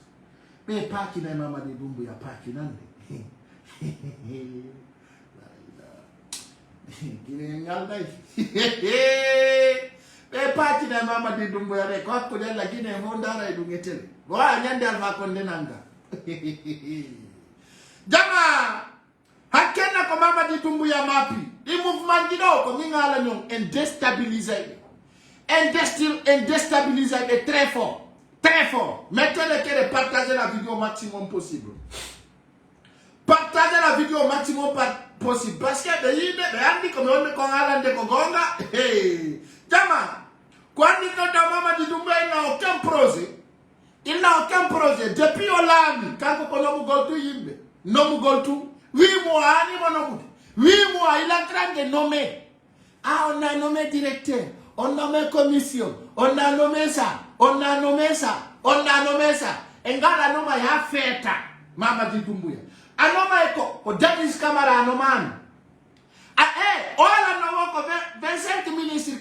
wasallam be paki na Mamadi Doumbouya paki nande la ilaha gine ngalday be paki na Mamadi Doumbouya re ko de la Guinée mo ndara e dungetel wa nyande Alpha Condé nanga Jama hakena ko Mamadi Doumbouya mapi i mouvement gido ko ngala ñong en déstabiliser est très fort mettez-le que de partager la vidéo au maximum possible partagez la vidéo au maximum possible parce que de andi ko on ko ngala de ko gonga Jama quand il a Mamadi Doumbouya il n'a aucun projet depuis Hollande quand ko no goltu yimbe Nomu Goltu, 8 mois, 8 mois, il est en train de nommer. Ah, on a nommé directeur, on a nommé commission, on a nommé ça, on a nommé ça. Et quand on a nommé ya feta, Mamadi Doumbouya. A nommé ko Dadis Camara nommé. Ah, on a nommé 25 ministres,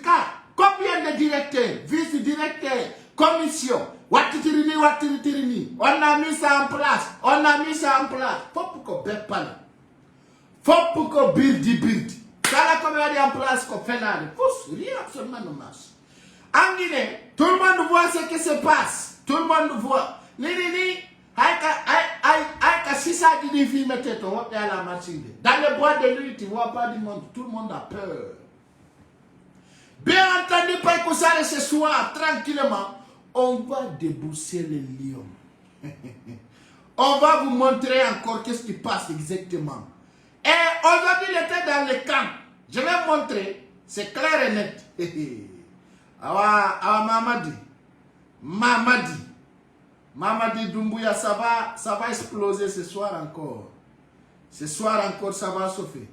combien de directeurs, vice-directeurs, commission. Watitirini. On a mis ça en place. Faut pour que Bepal. Faut pour que Birdi. Ça la comme on a en place qu'on fait là. Faut rien absolument non marche. En Guinée, tout le monde voit ce qui se passe. Tout le monde voit. Aïka si ça dit des filles mettez ton à la machine. Dans le bois de nuit, tu vois pas du monde. Tout le monde a peur. Bien entendu, pas que ça ce soir, tranquillement. On va débourser les lions. On va vous montrer encore qu'est-ce qui passe exactement. Et aujourd'hui, il était dans le camp. Je vais montrer. C'est clair et net. Mamadi Doumbouya, ça va exploser ce soir encore. Ce soir encore, ça va sauver.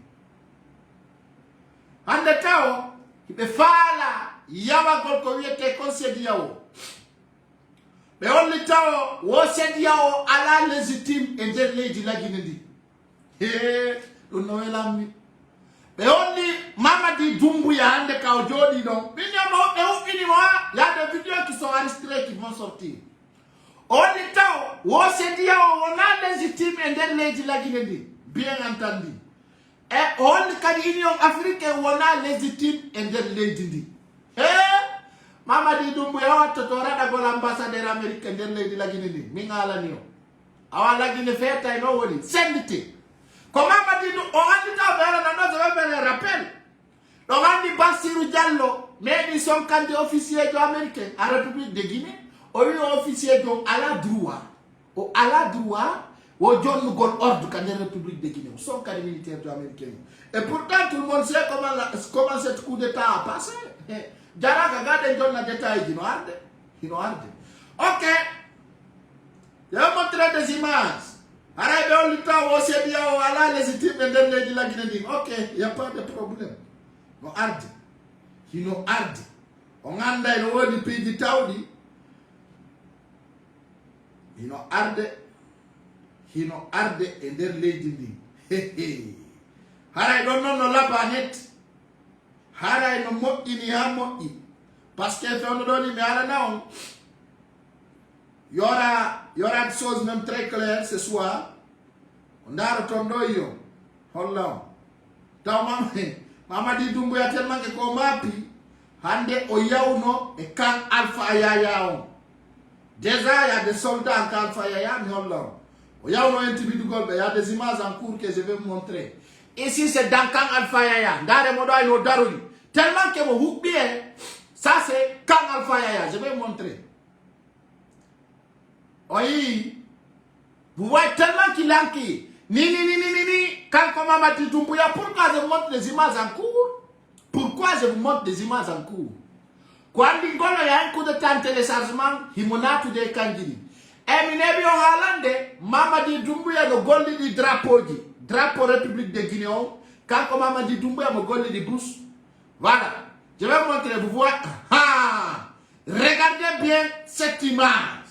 En détail, il peut faire là. Yawa Golko yete conseil yao. Mais on le temps, on s'est dit à la légitime et de l'église de la Guinée. Et on a l'ami. Mais on dit, Mamadi Doumbouya, on est quand aujourd'hui, donc. Il y a des vidéos qui sont enregistrées qui vont sortir. On est là, on s'est dit, on a légitime et de la Guinée. Bien entendu. Et on est l'Union africaine, on a légitime et de l'Égypte. Eh? Mamadi Doumbouya, tu auras l'ambassadeur américain de la Guinée. Mingala Nio. Awa la Guinée fait un no sendité. Comment Mamadi Doumbouya, on a dit que on a rappel. On a dit Bassirou Diallo, mais ils sont candidats officiers américains à la République de Guinée. On est officier donc à la droit. À la droit, au John Nugol ordre de la République de Guinée. Ils sont candidats militaires américains. Et pourtant, tout le monde sait comment cette coup d'État a passé. Jara regarde John na détail, il nous arde. Ok. Je vais montrer des images. Arrête on le temps, on sait bien, on a légitime de la Guinée. Ok, il n'y a pas de problème. No arde. Il nous arde. On a le du pays d'Itaudi. Il nous arde. Il nous arde et der lady. Arrête on non la planète. Haray no moƴƴi ni ha moƴƴi parce que fewno ɗo ni mi alana on y aura des choses même très claires ce soir on daara toon ɗo yo holla on taw Mamadi Doumbouya tellement que ko maapi hande o yawno e kan Alpha Yaya on déjà il y a des soldats en kan Alpha Yaya mi holla on o yawno intibidugol ɓe, il y a des images en cours que je vais vous montrer. Ici c'est dans kan Alpha Yaya ndare mo ɗo ay no daroli tellement que vous bien, ça c'est quand Alpha Yaya, je vais vous montrer. Oui, vous voyez tellement qu'il a qui. Ni, quand Mamadi Doumbouya, pourquoi je vous montre les images en cours? Pourquoi je vous montre des images en cours? Quand il y a un coup de temps de téléchargement, il m'a tout des candidats. Et Minebi en Hollande, Mamadi Doumbouya le golli du drapeau République de Guinée, quand Mamadi Doumbouya me golli du brousse. Voilà, je vais vous montrer, vous voyez. Regardez bien cette image.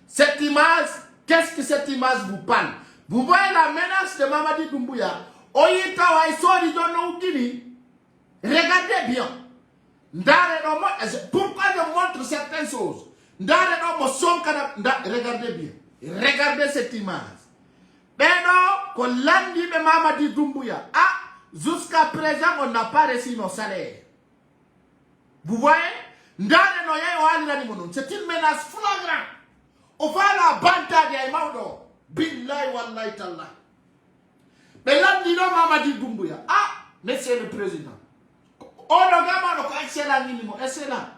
Cette image, qu'est-ce que cette image vous parle? Vous voyez la menace de Mamadi Doumbouya. Regardez bien. Pourquoi je montre certaines choses? Regardez bien. Regardez cette image. Maintenant, quand l'andi de Mamadi Doumbouya, jusqu'à présent, on n'a pas reçu nos salaires. Vous voyez? C'est une menace flagrante. On va la banta de Maudo. Billahi wallahi tallah. Mais là, dit Mamadi Doumbouya. Monsieur le président. On a excellent.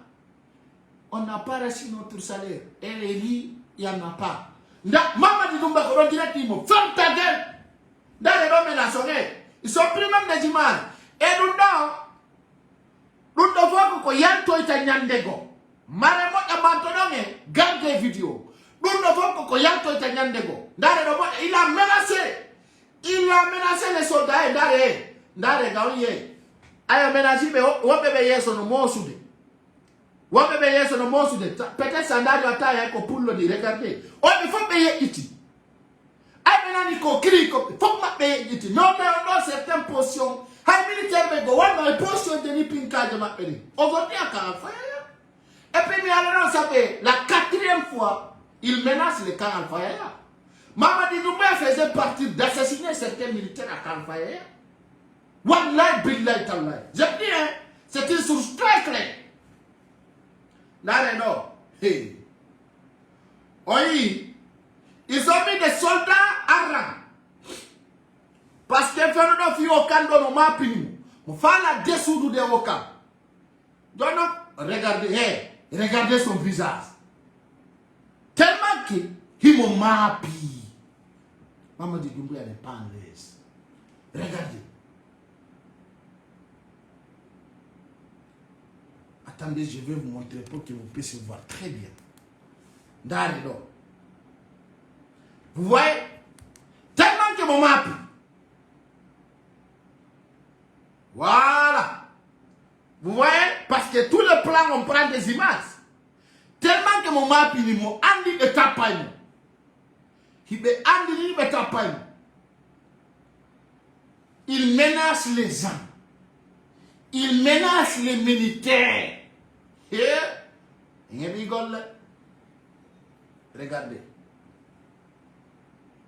On n'a pas reçu notre salaire. Et les lits, il n'y en a pas. Mamadi Doumbouya, on dirait qu'il m'a ferme ta gueule. Dans les hommes menaçonnés. Ils sont pris même des images. Et nous devons que yanto ita nyandego. Maremo ya mantononge, garde des vidéos. Nous devons que yanto ita nyandego. Il a menacé. Il a menacé les soldats. Ndare gaouye. Aya menacé, mais wapebe yeso no mosude. Wapebe yeso no mosude. Peut-être ça n'a pas taille pour le dire. Regardez. Il faut payer iti. Il faut payer iti. Non, certaines portions. Les militaires me go one my portion de l'ipinka de ma péri. Aujourd'hui à Alpha Yaya. Et puis ça fait la 4e fois il menace les camps Alpha Yaya. Mamadi Doumbouya faisait partie d'assassiner certains militaires à Alpha Yaya. Wallahi billahi tallahi. Je dis c'est une source très claire. Là non. Hey. Oui. Ils ont mis des soldats à rang. Parce que Fernando Fiokan dans nos mappings, on fait la dessous de Wokan. Donc, regardez son visage. Tellement qu'il m'a mappi. Mamadi Doumbouya n'est pas en l'aise. Regardez. Attendez, je vais vous montrer pour que vous puissiez voir très bien. D'arrido. Vous voyez? Tellement que mon mappi. Voilà. Vous voyez? Parce que tous les plans, on prend des images. Tellement que mon mappi, il m'a andi de tapaï. Il m'a andi de tapaï. Il menace les gens. Il menace les militaires. Et il rigole. Regardez.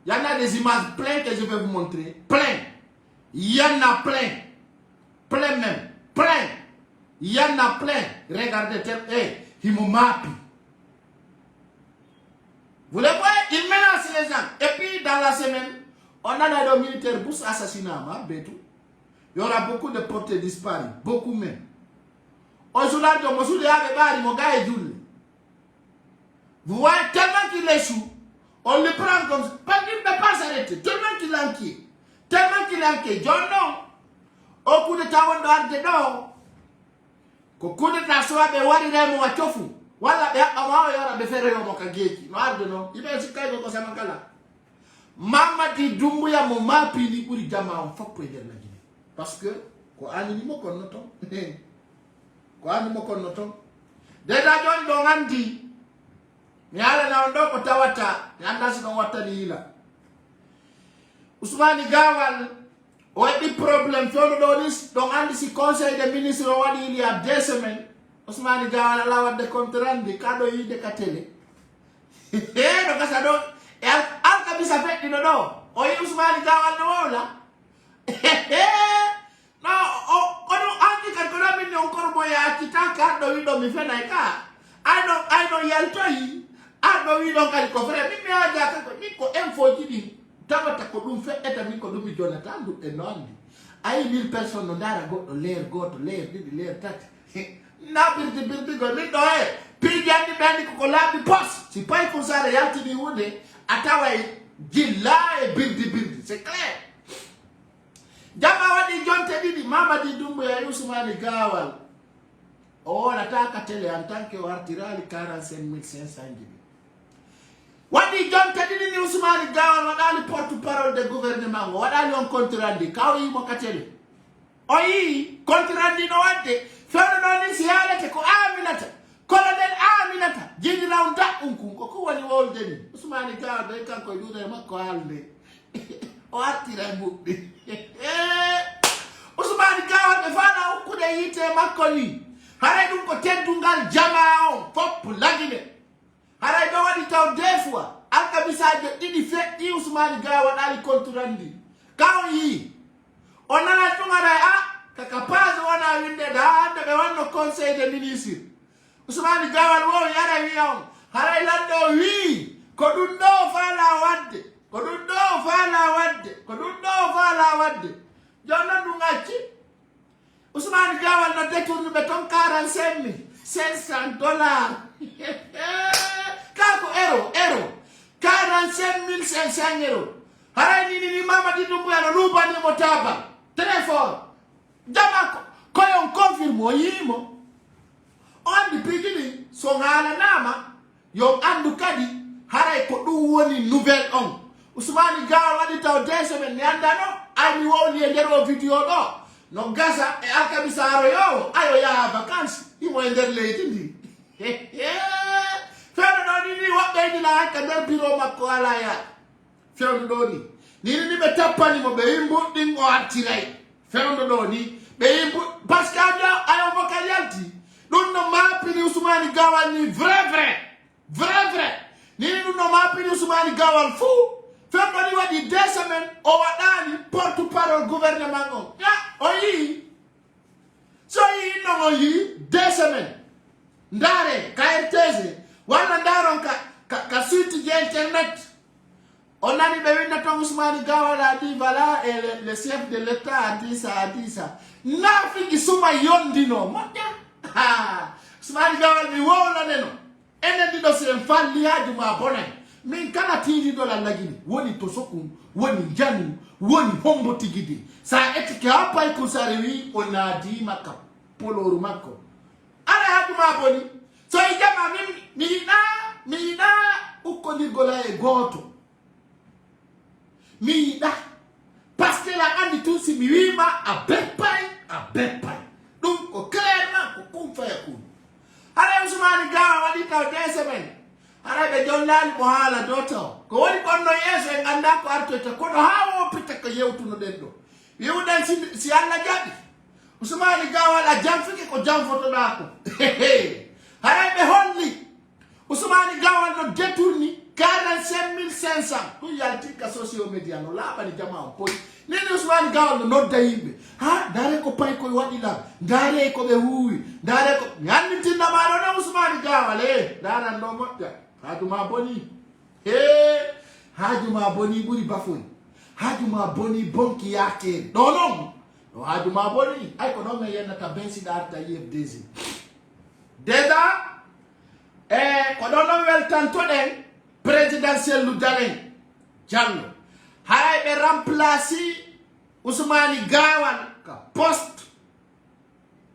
Il y en a des images plein que je vais vous montrer. Plein. Il y en a plein. Plein même. Plein. Il y en a plein. Regardez. Il me mappe. Vous le voyez, il menace les gens. Et puis, dans la semaine, on a des militaires pour assassinat. Il y aura beaucoup de portés disparus. Beaucoup même. Vous voyez, tellement qu'il échoue, on le prend comme ça. Il ne peut pas s'arrêter. Tellement qu'il est inquiet. Tellement qu'il est inquiet. John, non. Au coup de temps, on doit être dedans. Au coup de temps, on doit être dedans. Voilà, Mama di Doumbouya mo mapi ni pour jama on faut pour la Guinée. Parce que ko ani mo kon noton. Ko ani mo kon noton. Déjà John do ngandi. Nyala na ondo ko tawata, nyanda sino wata ni ila. Ousmane Gawal o di problème folo do nis do ngandi si conseil des ministres wadi il y a 2 semaines. Ousmane Gawal la wadde contrandi kado yi de katele. Do kasado al kabisa fait dino do. O yi Ousmane Gawal no wala. No o no anti kan ko mi no encore boya kitaka do yi do mi fe na ka. I don't yalto yi. Ado yi do kali ko frère mi aja ko ni ko info jidi. Tabata ko dum fe eta mi ko dum Jonathan du enondi. Ay 1000 personnes no dara go leer di leer tat. Na birdi go mi do e pijandi bandi ko labi post si pay ko sare yalti di wude ataway jilla e birdi c'est clair. Jama wadi jonte didi mama di Doumbouya Ousmane Gawal o nataka tele en tant que artirali 45500 gibi wadi jonte didi ni Ousmane Gawal wadali porte-parole de gouvernement wadali on contrandi kawi mo katele oyi contrandi no wadde fewno non ni siyalete ko Aminata colonel Aminata jigi rawnda unku ko woni wolde ni Ousmane Gawal be kanko dude makko halde o artira mbubbi Ousmane Gawal be fana ukude yite makko ni haray dum ko teddungal jama on fop lagine haray do wadi taw des fois alkamisaje didi fetti Ousmane Gawal ali konturandi kaw yi onana tungara kakapazo wana winde da be wanno conseil des ministres Ousmane Gawal wo yara wiyon haray lando wi ko dum do fala wadde jonna dum ngacci Ousmane Gawal no détourne beton 45 500 $. Kako euro 45 500 €. Haray ni mama di Doumbouya no lubani motaba très fort. Jama ko yon confirmo yimo on di pigini so ngala nama yo andu kadi haray ko dum woni nouvelle on Ousmane Gawal wadi taw 2 semaines nyandano ami woni e dero video do no gaza e alkamisaro yo ayo ya vacances imo e der leyti fewno do ni wobbe di la ka der biro makko ala ya fewno do ni be tappani mo be yimbu din o artiray fewno do ni be yimbu parce que ayo bokal yalti dun no mapi ni Ousmane Gawal ni vrai ni no mapi ni Ousmane Gawal fou fewno ni wadi 2 semaines o wadani porte-parole gouvernement on ya oyi so yi no yi 2 semaines ndare KRTZ wala ndaron ka site internet on a dit que Ousmane Gawal a dit voilà et le chef de l'État a dit ça na fiki suma yondino mata Ousmane Gawal ni wona neno ene di do se falli haji ma bonay min kala tiri do la lagini woni to sokum woni janu woni hombo tigidi sa etike hapa iko sarewi on a dit maka poloru mako ala haji ma boni so ijama mina uko ni gola e goto mida parce que la andi tout si miwima a bepai donc ko clairement ko kum fa yakun ara Ousmane Gawal wadi taw 2 semaines ara be jollal mo hala doto ko woni konno yeso en anda ko artoyta ko do hawo pitta ko yewtuno den do yewdan si alla jabi Ousmane Gawal a jam fiki ko jam foto da ko ara be holli Ousmane Gawal no détourni 45 500 ku yaltika social media no laba ni jama on nene Ousmane Gawal no dayimbe ha dare ko pay ko wadi la dare ko be huwi dare ko nyandi tinna maro na Ousmane Gawal dara ndo motta haduma boni haduma boni buri bafoy haduma boni bonki yake non haduma boni ay ko no me yenna ta bensi darta yefdezi deda ko dono weltanto den présidentiel lu dalen Jallow hay be remplacer Ousmane Gawal ka poste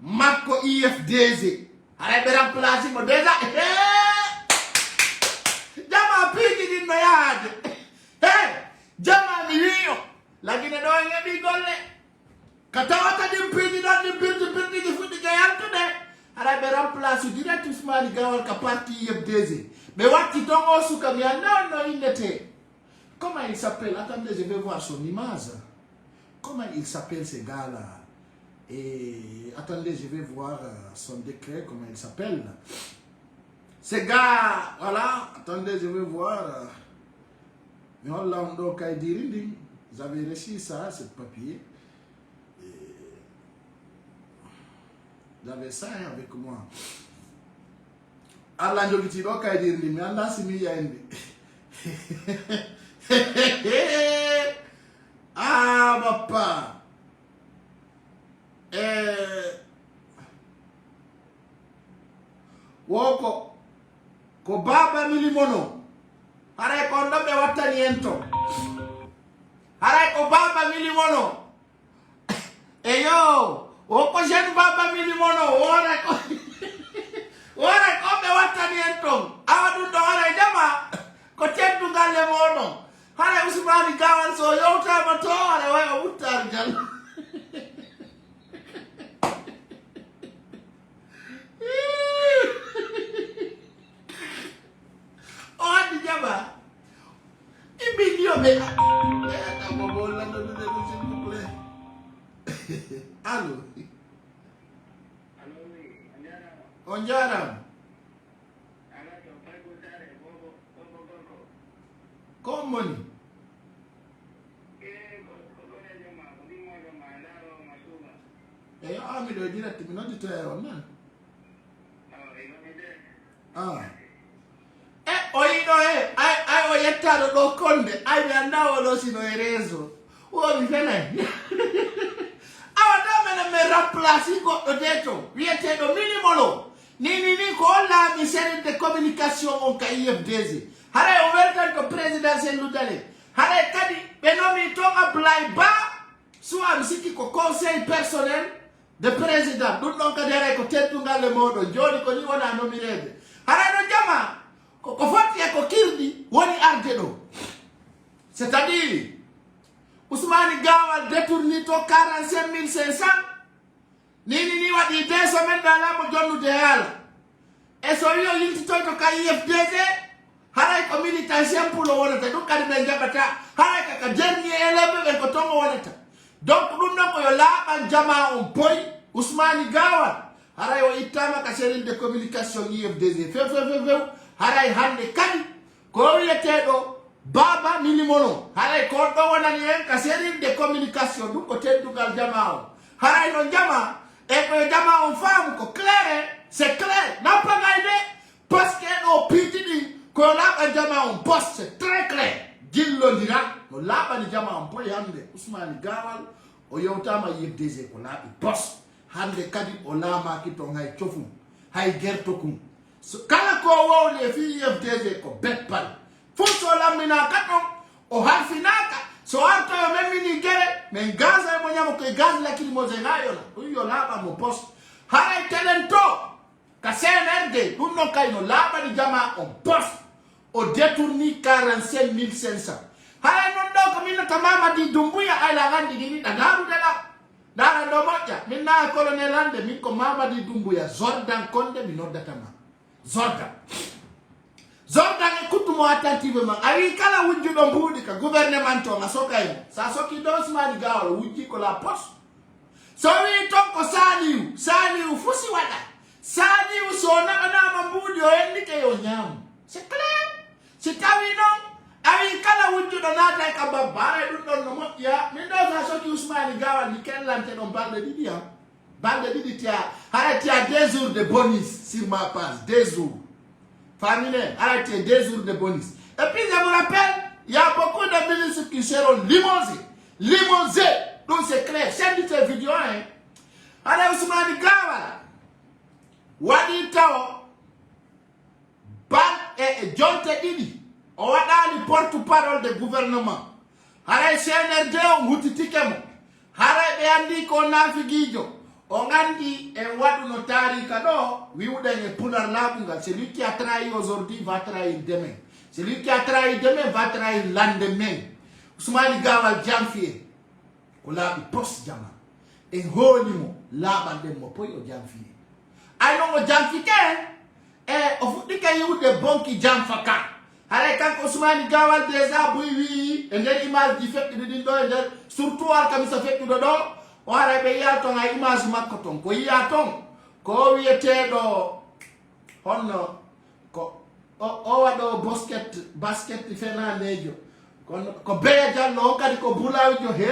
makko IFDG hay be remplacer mo deja jama pigi din no yaade jama mi wiyo lagine do ngebi golle katawata dim pigi dan dim birdi di fudi gayanto de hay be remplacer direct Ousmane Gawal ka parti IFDG mais wati tongo suka mi non il était. Comment il s'appelle? Attendez, je vais voir son image. Comment il s'appelle ce gars-là? Et attendez, je vais voir son décret, comment il s'appelle. Ce gars, voilà, attendez, je vais voir. Vous avez reçu ça, ce papier. Vous avez ça avec moi. Allah njogiti do kay dir mi anda simi yande ah papa woko ko baba milimono hare ko ndombe wattani ento hare ko baba milimono eyo woko jen baba milimono wore ko wore ko be watani enton awadu do hare jama ko tendu galle mono hare Ousmane Gawal so yowta ma to hare way wuttar jal o andi jama ibinio be bobo la do de s'il vous plaît allo Onjaram. Como ni? Mi do direct mi non di terro, no? Oino ai oyettaro do konde, ai mi andavo lo sino ereso. O mi fene. Awa me remplacer ko detto, viete do minimolo. Ni ko la ministère de communication on ka IFDG. Hare o welcome to présidentiel ludale. Hare kadi benomi to apply ba soit msiki ko conseil personnel de président. Dun non ka dere ko tetungal le modo jodi ko ni wona nominede. Hare no jama ko foti e ko kirdi woni ardedo. C'est-à-dire Ousmane Gawal détourni to 45 500 ni wadi 2 semaines dans la mo jonnu de yalla e so yo yinti to ka IFDG haray ko militation pour le wonata du kadi be jabata haray ka dernier élève be ko tongo wonata donc dum nako yo laban jama on boy Ousmane Gawal haray o itama ka série de communication IFDG fe haray hande kadi ko yetedo baba milimono haray ko do wonani en ka série de communication du ko teddugal jama haray no jama et que jama on femme ko clair c'est clair n'a pas gaidé parce que no pitini ko la jama on poste c'est très clair dillo dira no la ni jama on boy hande Ousmane Gawal o yewtama IFDG ko la poste hande kadi o lama ki to ngay chofu hay gerto kum so kala ko wole fi IFDG ko betpal fuso lamina kato o harfinaka so anto yo memini gere men gaza mo nyamo ko gaza la kili mo zengayo la yo laba mo post hara talento ka CNRD no kayno laba ni jama on post o détourni 45 500 hara non do ko minna tamama di dumbuya ay la gandi ni dagaru de la dara do moja minna colonel ande min ko mama di dumbuya Jordan Konde mi noddata ma Jordan e kutumo attentivement ari kala wujju do mbudi ka gouvernement to ngasokay sa soki do Ousmane Gawal wujji ko la poste so wi ton ko saliu fusi wala saliu so na mbudi o endi ke yo nyam c'est clair. Si tawi non awi kala wujju do nata ka babare dum don no mokya mi do sa so ki Ousmane Gawal ni ken lante don balde didi hein. Balde didi tia arrête 2 jours de bonus sur ma page 2 jours. Famille, arrêtez 2 jours de bonus. Et puis je vous rappelle, il y a beaucoup de ministres qui seront limogés. Limogés. Donc c'est clair. Chaîne de cette vidéo, hein. Alors Ousmane Gawal, Wadi Tao, John Teddy, on va dans le porte-parole du gouvernement. Alors CNRD, on moutitikemo. Alors Beandi Kona Figijo. On a dit, et Wadu Notari Kado, oui ou d'un Poular Labunga, celui qui a trahi aujourd'hui va trahir demain. Celui qui a trahi demain va trahir le lendemain. Ousmane Gawal Jamfie, on l'a dit post Jama. Et Holimo, là-bas de mon poyo Jamfie. Alors, Jamfie, et au foot, il y a des bons qui Jamfaka. Alors, quand Ousmane Gawal déjà, oui, et l'image du fait de Dindo, surtout quand il se fait tout dedans. Wara be yaton a image makoton ko yaton ko wiete do honno ko o wado basket fena nejo ko beya jallo kadi ko bulawjo he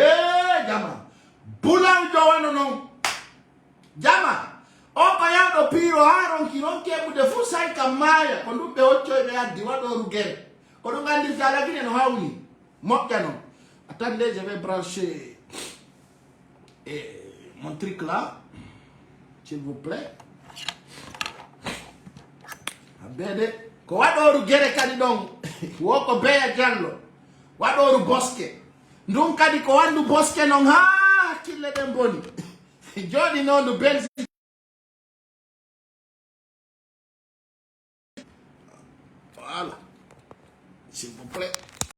jama bulawjo wano non jama o ko yado piro haron kinon kebude fu sai kamaya ko dubbe occo be addi wado rugere ko do ngandi sala gine no hawni mokjano. Attendez, je vais brancher mon truc là, s'il vous plaît. Abede, ko wadoru gere kadi don, woko beya jallo, wadoru boske. Ndum kadi ko wandu boske non ha kille den boni. Jodi non du benzi. Voilà, s'il vous plaît.